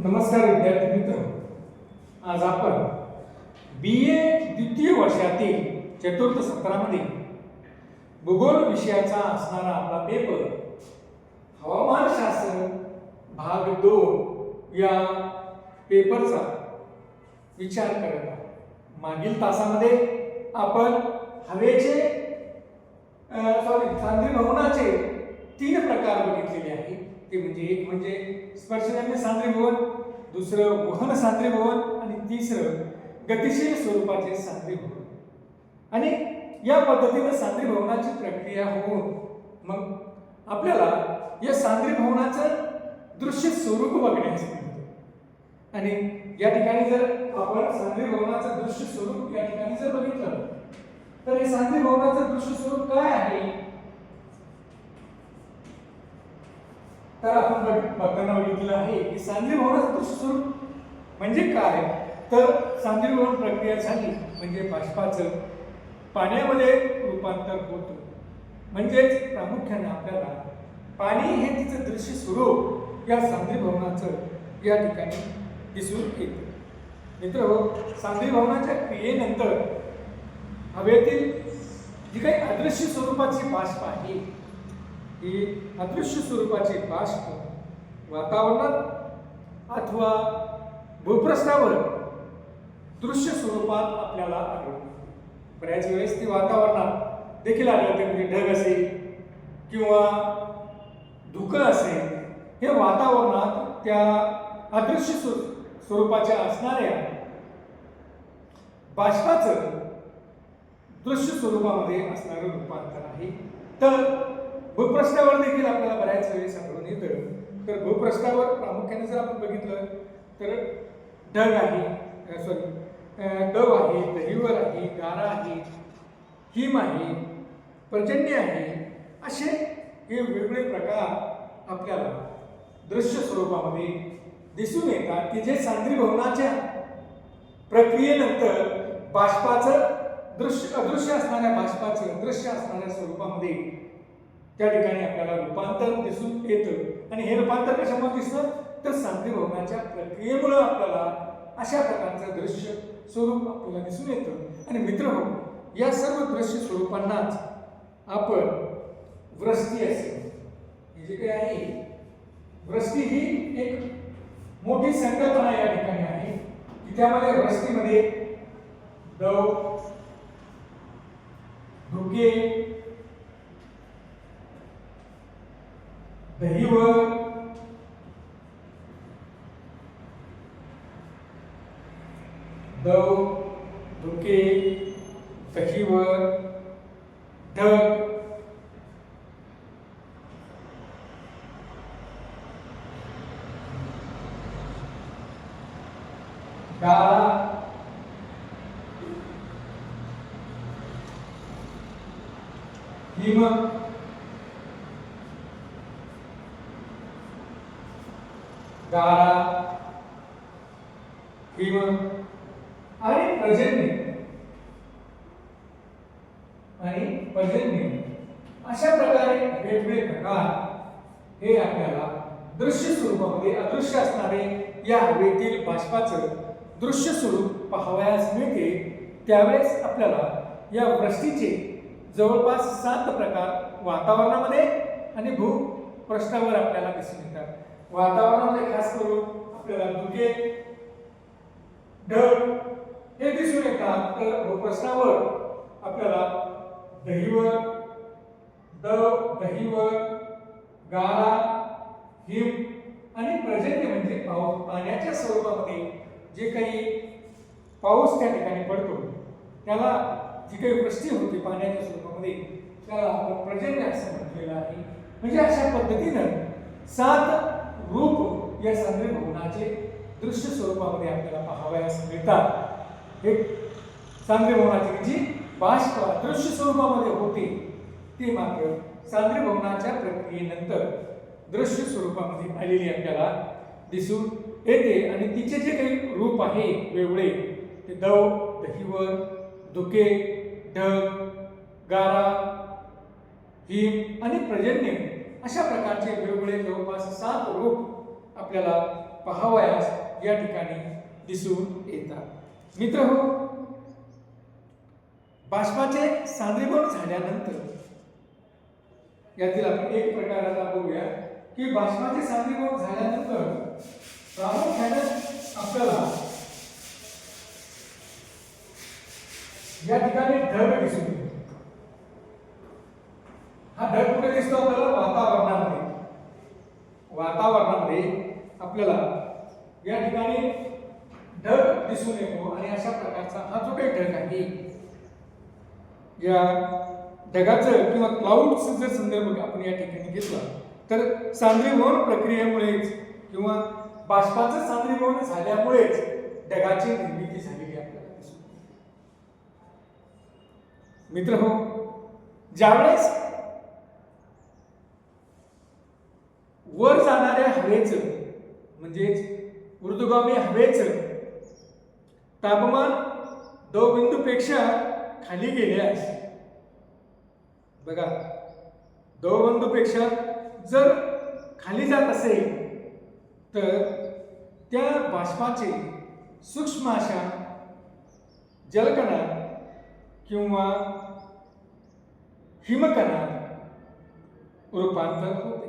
नमस्कार विद्यार्थी मित्र, आज आपण BA द्वितीय वर्षातील चतुर्थ सत्रामध्ये भूगोल विषयाचा असणारा आपला पेपर हवामानशास्त्र भाग 2 या पेपरचा विचार करत आहोत। मागील तासामध्ये आपण हवेचे सांद्रीभवनाचे 3 प्रकार बघितलेले आहेत। ते म्हणजे एक म्हणजे स्पर्शजन्य सांद्रीभवन, दुसरं वहन सांद्रीभवन आणि तिसरं गतिशील स्वरूपाचे सांद्रीभवन। आणि या पद्धतीने सांद्रीभवनाची प्रक्रिया होऊन मग आपल्याला या सांद्रीभवनाचं दृश्य स्वरूप बघण्यास मिळतं। आणि या ठिकाणी जर आपण सांद्रीभवनाचं दृश्य स्वरूप या ठिकाणी जर बघितलं तर हे सांद्रीभवनाचं दृश्य स्वरूप काय आहे तर आपण बघताना बघितलं आहे की सांद्रीभवनाचं दृश्य स्वरूप म्हणजे काय तर सांद्रीभवन प्रक्रिया झाली म्हणजे बाष्पाचं पाण्यामध्ये रूपांतर होतं। म्हणजेच प्रामुख्याने आपल्याला पाणी हे तिचं दृश्य स्वरूप या सांद्रीभवनाचं या ठिकाणी दिसून येतं। मित्रहो, सांद्रीभवनाच्या क्रियेनंतर हवेतील जी काही अदृश्य स्वरूपाची बाष्प आहे ही अदृश्य स्वरूपाचे बाष्प वातावरणात अथवा भूपृष्ठावर दृश्य स्वरूपात आपल्याला आढळते। बऱ्याच वेळेस ती वातावरणात देखील आढळते, म्हणजे ढग असेल किंवा धुकं असेल, हे वातावरणात त्या अदृश्य स्वरूपाच्या असणाऱ्या बाष्पाचं दृश्य स्वरूपामध्ये असणारं रूपांतर आहे। तर भूपृष्ठावर देखील आपल्याला बऱ्याच वेळेस आढळून येतं। तर भूपृष्ठावर प्रामुख्याने जर आपण बघितलं तर ढग आहे, दव आहे, दहिवर आहे, गारा आहे, हिम आहे, पर्जन्य आहे, असे हे वेगवेगळे प्रकार आपल्याला दृश्य स्वरूपामध्ये दिसून येतात की जे सांद्रीभवनाच्या प्रक्रियेनंतर बाष्पाचं अदृश्य असणाऱ्या बाष्पाचं दृश्य असणाऱ्या स्वरूपामध्ये त्या ठिकाणी आपल्याला रूपांतर दिसून येतं। आणि हे रूपांतर कशामुळे दिसतं तर सांद्रीभवनाच्या प्रक्रियेमुळे आपल्याला अशा प्रकारचं दृश्य स्वरूप आपल्याला दिसून येतं। आणि मित्रहो, या सर्व दृश्य स्वरूपांनाच आपण वृष्टी असेल, हे जे काही आहे वृष्टी ही एक मोठी संकल्पना या ठिकाणी आहे की त्यामध्ये वृष्टीमध्ये दव, धुके, दहिवर, दव, धुके, दहिवर, ढग, गारा, हिम, गारा, हिम आणि पर्जन्य अशा प्रकारे वेगवेगळे प्रकार हे आपल्याला दृश्य स्वरूपामध्ये अदृश्य असणारे या हवेतील बाष्पाचं दृश्य स्वरूप पाहावयास मिळते। त्यावेळेस आपल्याला या वृष्टीचे जवळपास 7 प्रकार वातावरणामध्ये आणि भूपृष्ठावर आपल्याला दिसून येतात। वातावरणामध्ये खास करून आपल्याला धुके, ढग हे दिसून येतात, तर भूपृष्ठावर आपल्याला दहिवर, दहिवर, गारा, हिम आणि पर्जन्य म्हणजे पाऊस, पाण्याच्या स्वरूपामध्ये जे काही पाऊस त्या ठिकाणी पडतो त्याला जी काही वृष्टी होते पाण्याच्या स्वरूपामध्ये त्याला आपण पर्जन्य असं म्हटलेलं आहे। म्हणजे अशा पद्धतीनं 7 रूप या सांद्रीभवनाचे दृश्य स्वरूपामध्ये आपल्याला पाहावयास मिळतात। एक सांद्रीभवनाची जी बाष्प दृश्य स्वरूपामध्ये होते ती मात्र सांद्रीभवनाच्या प्रक्रियेनंतर दृश्य स्वरूपामध्ये आलेली आपल्याला दिसून येते। आणि तिचे जे काही रूप आहे वेगळे ते दव, दहिवर, धुके, ढग, गारा, हिम आणि पर्जन्य अशा प्रकारचे वेगवेगळे जवळपास 7 रूप आपल्याला पाहावयास या ठिकाणी दिसून येतात. मित्रहो, बाष्पाचे सांद्रीभवन झाल्यानंतर यातील आपण एक प्रकार आता बघूया की बाष्पाचे सांद्रीभवन झाल्यानंतर प्रामुख्याने आपल्याला या ठिकाणी ढग दिसून येतो. हा ढग कुठे दिसतो आपल्याला? वातावरणामध्ये आपल्याला या ठिकाणी ढग दिसून येतो. आणि अशा प्रकारचा हा जो काही ढग आहे, या ढगाचं किंवा क्लाउडचं जर संदर्भ आपण या ठिकाणी घेतला तर सांद्रीभवन प्रक्रियेमुळेच किंवा बाष्पाचं सांद्रीभवन झाल्यामुळेच ढगाची निर्मिती झालेली आपल्याला दिसून येते. मित्रहो, ज्यावेळेस वर जाणाऱ्या हवेचं म्हणजेच ऊर्ध्वगामी हवेचं तापमान दवबिंदूपेक्षा खाली गेल्यास, बघा, दवबिंदूपेक्षा जर खाली जात असेल तर त्या बाष्पाचे सूक्ष्म अशा जलकणात किंवा हिमकणात रूपांतर होते.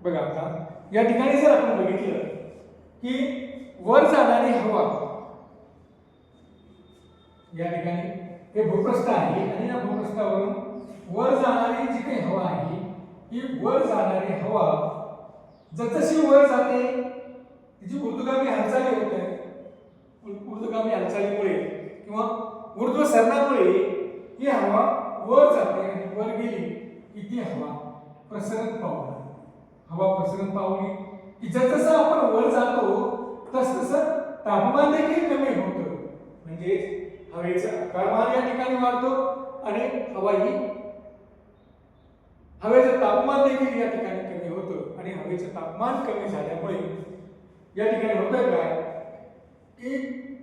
बघा, आता या ठिकाणी जर आपण बघितलं की वर जाणारी हवा, या ठिकाणी हे भूपृष्ठ आहे आणि या भूपृष्ठावरून वर जाणारी जी काही हवा आहे, ही वर जाणारी हवा जसजशी वर जाते तिची ऊर्ध्वगामी हालचाली होते. ऊर्ध्वगामी हालचालीमुळे किंवा ऊर्ध्व सरणामुळे ही हवा वर जाते आणि वर गेली की ती हवा प्रसरण पावते. हवा प्रसरण पावली की जसजसं आपण वर जातो तसतसं तापमान देखील कमी होतं. म्हणजे हवेचा आकारमान या ठिकाणी वाढतो आणि हवेचं तापमान देखील या ठिकाणी कमी होतं. आणि हवेचं तापमान कमी झाल्यामुळे या ठिकाणी होतं काय की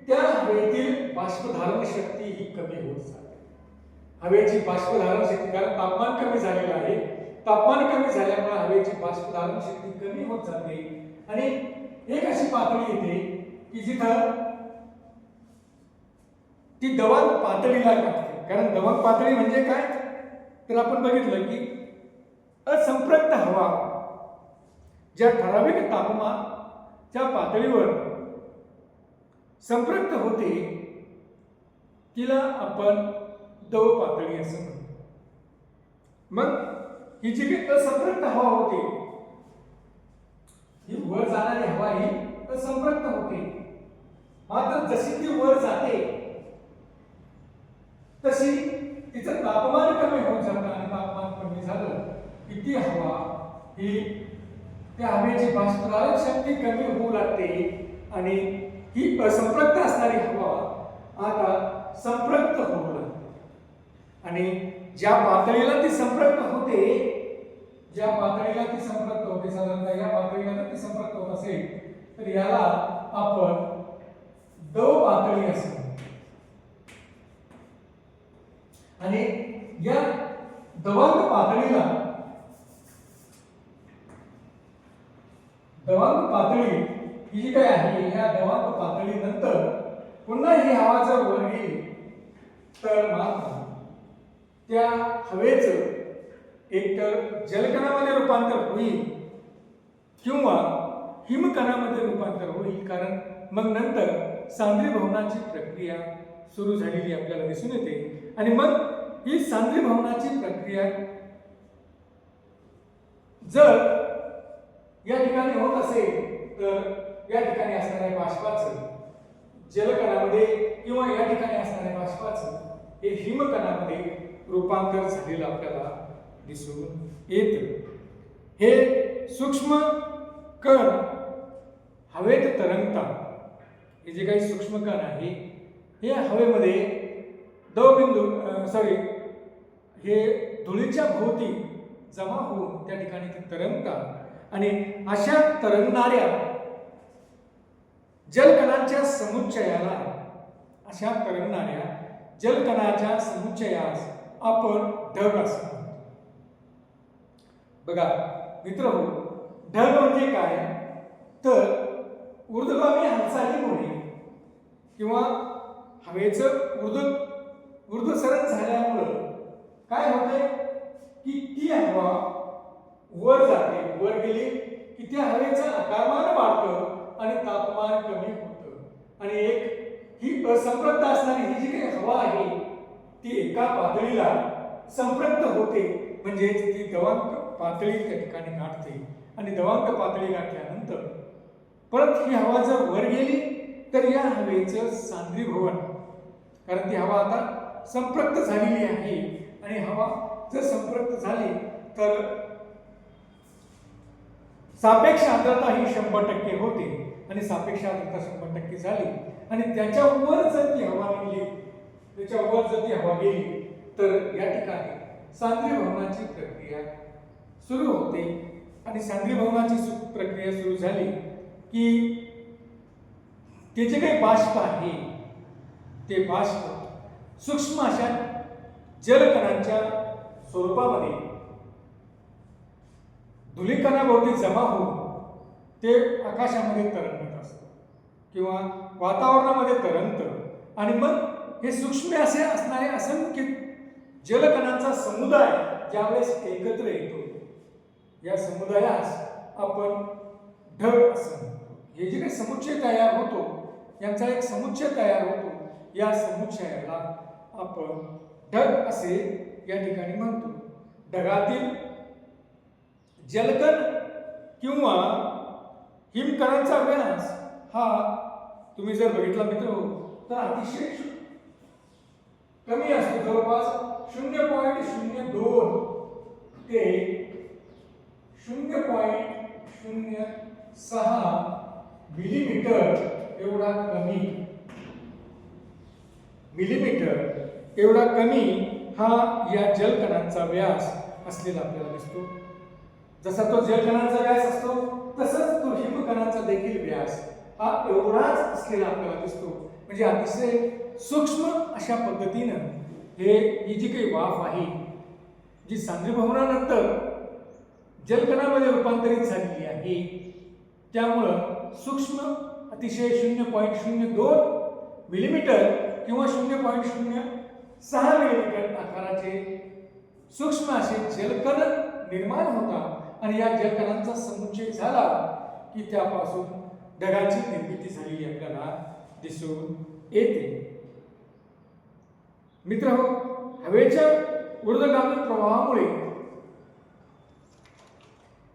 त्या हवेतील बाष्पधारण शक्ती ही कमी होत जाते. हवेची बाष्पधारण शक्ती, कारण तापमान कमी झालेलं आहे, तापमान कमी झाल्यामुळे हवेची बाष्पधारण शक्ती कमी होत जाते आणि एक अशी पातळी येते की जिथं ती दबाण पातळीला लागते. कारण दबाण पातळी म्हणजे काय तर आपण बघितलं की असंपृक्त हवा ज्या ठराविक तापमानाच्या पातळीवर संपृक्त होते तिला आपण दव पातळी असं म्हणतो. मग ही जी काही असंपृक्त हवा होते, ही वर जाणारी हवा ही असंपृक्त होते. मात्र जशी ती वर जाते तशी तिचं तापमान कमी होत जातं आणि तापमान कमी झालं की ती हवा ही त्या हवेची बाष्पधारक शक्ती कमी होऊ लागते आणि ही असंपृक्त असणारी हवा आता संपृक्त होऊ लागते. आणि ज्या पातळीला ती संपृक्त होते, साधारणतः या पातळीला जर ती संपृक्त होत असेल तर याला आपण दव पातळी असं म्हणतो. आणि या दवांग पातळी ही जी काय आहे, या दवांग पातळीनंतर पुन्हा ही हवा जर वर गेली तर मात्र त्या हवेचं एकतर जलकणामध्ये रूपांतर होईल किंवा हिमकणामध्ये रूपांतर होईल. कारण मग नंतर सांद्रीभवनाची प्रक्रिया सुरू झालेली आपल्याला दिसून येते. आणि मग ही सांद्रीभवनाची प्रक्रिया जर या ठिकाणी होत असेल तर या ठिकाणी असणाऱ्या बाष्पाचं जलकणामध्ये किंवा या ठिकाणी असणाऱ्या बाष्पाचं हे हिमकणामध्ये रूपांतर झालेलं आपल्याला दिसून येतं. हे सूक्ष्म कण हवेत तरंगतात. हे जे काही सूक्ष्म कण आहे हे हवेमध्ये हे धुळीच्या भोवती जमा होऊन त्या ठिकाणी ते तरंगतात. आणि अशा तरंगणाऱ्या जलकणांच्या समुच्चयास आपण ढग असं म्हणतो. बघा मित्रहो, ढग म्हणजे काय तर ऊर्ध्वगामी हालचालीमुळे किंवा हवेचं ऊर्ध्वसरण झाल्यामुळं काय होतंय की ती हवा वर जाते, वर गेली की त्या हवेचं आकारमान वाढतं आणि तापमान कमी होतं आणि ही असंपृक्त असणारी ही जी काही हवा आहे ती एका पातळीला संपृक्त होते, म्हणजे ती दवांक पातळी त्या ठिकाणी गाठते आणि दवांक पातळी गाठल्यानंतर परत ही हवा जर वर गेली तर या हवेचं सांद्रीभवन, कारण ती हवा आता संपृक्त झालेली आहे आणि हवा जर संपृक्त झाली तर सापेक्ष आर्द्रता ही 100% होते आणि सापेक्ष आर्द्रता 100% झाली आणि त्याच्यावर जर ती हवा निघली, त्याच्यावर जर ती हवा गेली तर या ठिकाणी सांद्रीभवनाची प्रक्रिया सुरू होते आणि सांद्रीभवनाची प्रक्रिया सुरू झाली की ते जे काही बाष्प आहे ते बाष्प सूक्ष्म अशा जलकणांच्या स्वरूपामध्ये धुलीकणाभोवती जमा होऊन ते आकाशामध्ये तरंगत असतं किंवा वातावरणामध्ये तरंगतं आणि मग हे सूक्ष्म असे असणारे असंख्य जलकणांचा समुदाय ज्यावेळेस एकत्र येतो, या समुदायास आपण ढग असं म्हणतो. हे जे काही समुच्चय तयार होतो यांचा एक समुच्चय तयार होतो, या समुच्चयाला आपण ढग असे या ठिकाणी म्हणतो. ढगातील जलकण किंवा हिमकणांचा व्यास हा तुम्ही जर बघितला मित्र तर अतिशय कमी असतो, जवळपास 0.02 ते 0.06 मिलीमीटर एवढा कमी हा या जलकणांचा व्यास असलेला आपल्याला दिसतो. जसा तो जलकणांचा व्यास असतो तसंच तो हिमकणांचा देखील व्यास हा एवढाच असलेला आपल्याला दिसतो. म्हणजे अतिशय सूक्ष्म अशा पद्धतीनं ही जी काही वाफ आहे जी सांद्रीभवनानंतर जलकणामध्ये रूपांतरित झालेली आहे, त्यामुळं सूक्ष्म अतिशय 0.02 मिलीमीटर किंवा 0.06 मिलीमीटर आकाराचे सूक्ष्म असे जलकण निर्माण होतात आणि या जलकणांचा समुच्चय झाला की त्यापासून ढगाची निर्मिती झालेली आपल्याला दिसून येते. मित्रहो, हवेच्या ऊर्ध्वगामी प्रवाहामुळे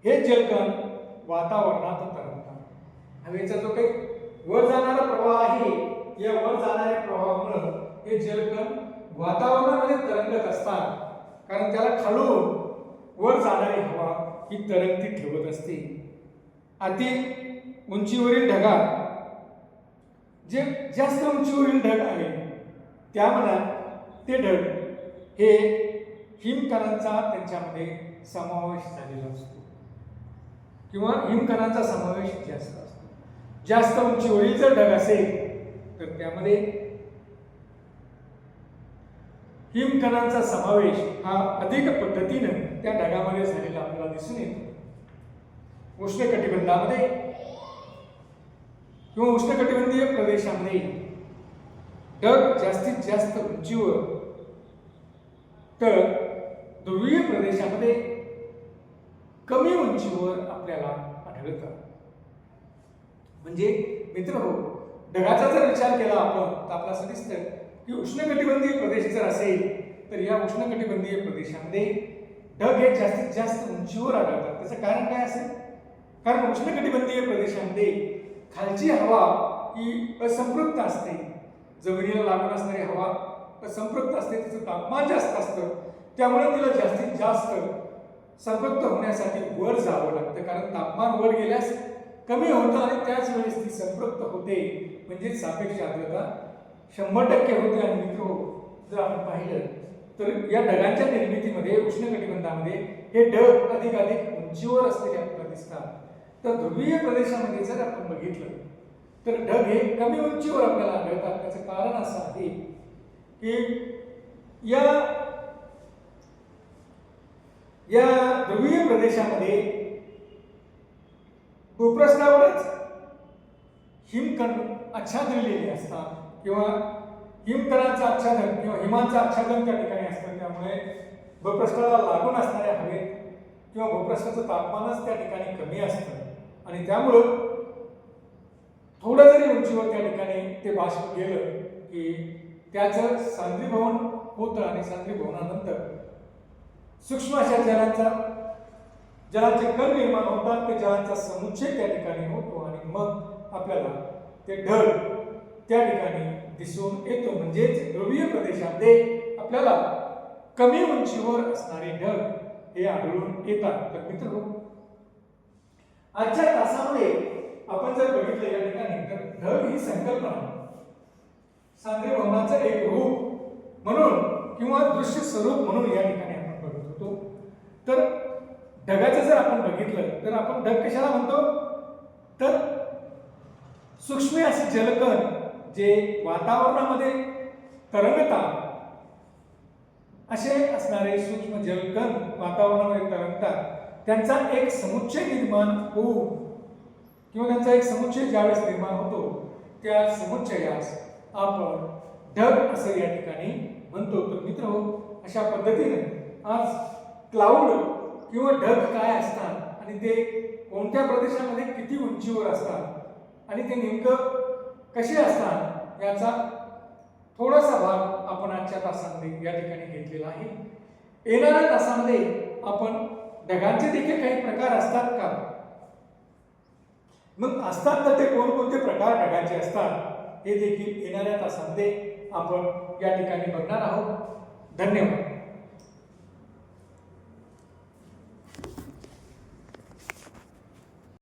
हे जलकण वातावरणात तरंगतात. हवेचा जो काही वर जाणारा प्रवाह आहे, या वर जाणाऱ्या प्रवाहामुळे हे जलकण वातावरणामध्ये तरंगत असतात, कारण त्याला खालून वर जाणारी हवा ही तरंगती ठेवत असते. अति उंचीवरील ढगात जे जास्त उंचीवरील ढग आहे त्यामध्ये ते ढग हे हिमकणांचा त्यांच्यामध्ये समावेश झालेला असतो किंवा हिमकणांचा समावेश जास्त असतो. जास्त उंचीवरील जर ढग असेल तर त्यामध्ये हिमकणांचा समावेश हा अधिक पद्धतीनं त्या ढगामध्ये झालेला आपल्याला दिसून येतो. उष्णकटिबंधामध्ये किंवा उष्णकटिबंधीय प्रदेशामध्ये ढग जास्तीत जास्त उंचीवर, तर ध्रुवीय प्रदेशामध्ये कमी उंचीवर आपल्याला आढळतात. म्हणजे मित्रहो, ढगाचा जर विचार केला आपण तर आपल्याला असं दिसतं की उष्णकटिबंधीय प्रदेश जर असेल तर या उष्णकटिबंधीय प्रदेशामध्ये ढग हे जास्तीत जास्त उंचीवर आढळतात. त्याचं कारण काय असेल? कारण उष्णकटिबंधीय प्रदेशामध्ये खालची हवा ही असंपृक्त असते, जमिनीला लागून असणारी हवा असंपृक्त असते, तिचं तापमान जास्त असतं, त्यामुळे तिला जास्तीत जास्त संपृक्त होण्यासाठी वर जावं लागतं, कारण तापमान वर गेल्यास कमी होतं आणि त्याच वेळेस ती संपृक्त होते, म्हणजे सापेक्ष आर्द्रता 100% होते. आणि मित्र, जर आपण पाहिलं तर या ढगांच्या निर्मितीमध्ये उष्णकटिबंधामध्ये हे ढग अधिक उंचीवर असलेले आपल्याला दिसतात. तर ध्रुवीय प्रदेशामध्ये जर आपण बघितलं तर ढग हे कमी उंचीवर आपल्याला आढळतात. त्याचं कारण असं आहे की या ध्रुवीय प्रदेशामध्ये भूपृष्ठावरच हिमकण आच्छादलेले असतात किंवा हिमकणाचं आच्छादन किंवा हिमाचं आच्छादन त्या ठिकाणी असतं. त्यामुळे भूपृष्ठाला लागून असणाऱ्या हवेत किंवा भूपृष्ठाचं तापमानच त्या ठिकाणी कमी असतं आणि त्यामुळं थोडं जरी उंचीवर त्या ठिकाणी ते बाष्प गेलं की त्याचं सांद्रीभवन होतं आणि सांद्रीभवनानंतर सूक्ष्म अशा जलाचे कण निर्माण होतात. ते जलाचा समुच्चय त्या ठिकाणी होतो आणि मग आपल्याला ते ढग त्या ठिकाणी दिसून येतो. म्हणजेच ध्रुवीय प्रदेशामध्ये आपल्याला कमी उंचीवर असणारे ढग हे आढळून येतात. तर मित्र, आजच्या तासामध्ये आपण जर बघितलं या ठिकाणी तर ढग ही संकल्पना सांद्रीभवनाचं एक रूप म्हणून किंवा दृश्य स्वरूप म्हणून या ठिकाणी आपण बघत होतो. तर ढगाचं जर आपण बघितलं तर आपण ढग कशाला म्हणतो तर सूक्ष्म असे जलकण जे वातावरणामध्ये तरंगतात असे असणारे सूक्ष्म जलकण वातावरणामध्ये तरंगतात. त्यांचा एक समुच्चय निर्माण होऊन किंवा त्यांचा एक समुच्चय ज्यावेळेस निर्माण होतो त्या समुच्चयास आपण ढग असं या ठिकाणी म्हणतो. तर मित्र, अशा पद्धतीने आज क्लाउड किंवा ढग काय असतात आणि ते कोणत्या प्रदेशामध्ये किती उंचीवर असतात आणि ते नेमकं कसे असतात याचा थोडासा भाग आपण आजच्या तासामध्ये या ठिकाणी घेतलेला आहे. येणाऱ्या तासामध्ये आपण ढगांचे देखील काही प्रकार असतात का, मग असतात तर ते कोणकोणते प्रकार ढगांचे असतात हे देखील येणाऱ्या तासामध्ये आपण या ठिकाणी बघणार आहोत. धन्यवाद.